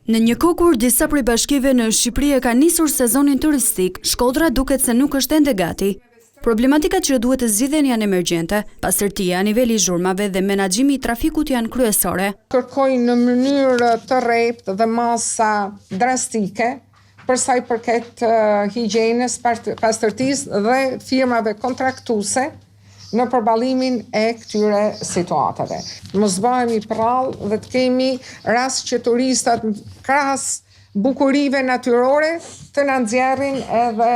Në një kohë kur disa prej bashkive në Shqipëri e ka nisur sezonin turistik, Shkodra duket se nuk është ende gati. Problematikat që duhet të zgjidhen janë emergjente, pastërtia, niveli i zhurmave dhe menaxhimi i trafikut janë kryesore. Kërkojnë në mënyrë të rreptë dhe masa drastike për sa i përket higjienës, pastërtisë dhe firmave kontraktuese në përballimin e këtyre situatave. Mos bëhemi prallë dhe të kemi rast që turistat krahas bukurive natyrore të na nxjerrin edhe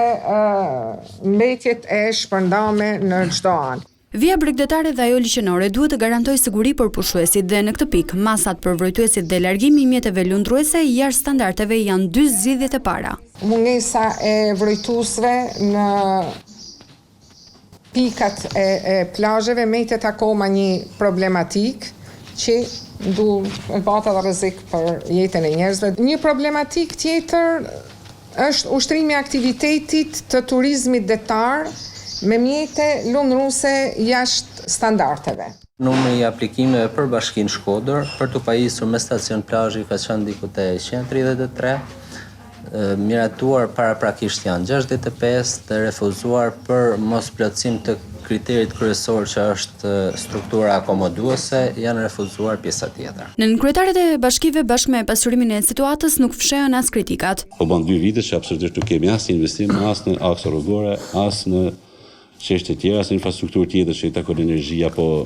mbetjet e shpërndame në çdo anë. Vija bregdetare dhe ajo liqenore duhet të garantojë siguri për pushuesit dhe në këtë pikë masat për vrojtuesit dhe largimi i mjeteve lundruese jashtë standardeve janë dy zgjidhjet e para. Mungesa e vrojtuesve në pikat e plazheve metet akoma një problematik që bata dhe rrezik për jetën e njerëzve. Një problematik tjetër është ushtrimi i aktivitetit të turizmit detar me mjete lundruese jashtë standardeve. Numri i aplikimeve për Bashkinë Shkodër për të pajisur me stacion plazhi ka qenë diku te 133. Miratuar paraprakisht janë 65 dhe refuzuar për mos plotësim të kriterit kryesor që është struktura akomoduese, janë refuzuar pjesa tjetër. Në kryetarët e bashkive bashkë me pasurimin e situatës nuk fshehen as kritikat. Po bën 2 vite që absolutisht nuk kemi as investim, as në aksa rrugore, as në çështje tjera, as në infrastrukturë tjetër që i takon energjia apo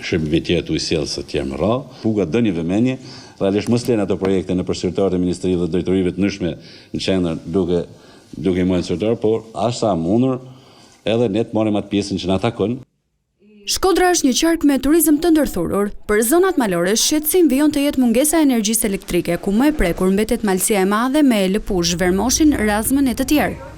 shërbime tjera të ujësjellës së tjerë më radh. Fuga dëni vëmendje, realisht mos lënë ato projekte në përsëritare të ministrisë dhe drejtorive të ndryshme në qendër duke i marrë sërtar, por as sa mundur edhe ne të marrim atë pjesën që na takon. Shkodra është një qark me turizëm të ndërthurur. Për zonat malore, shqetësim vijon të jetë mungesa e energjisë elektrike, ku më e prekur mbetet malësia e madhe me Lëpush, Vermoshin, Razmën e të tjerë.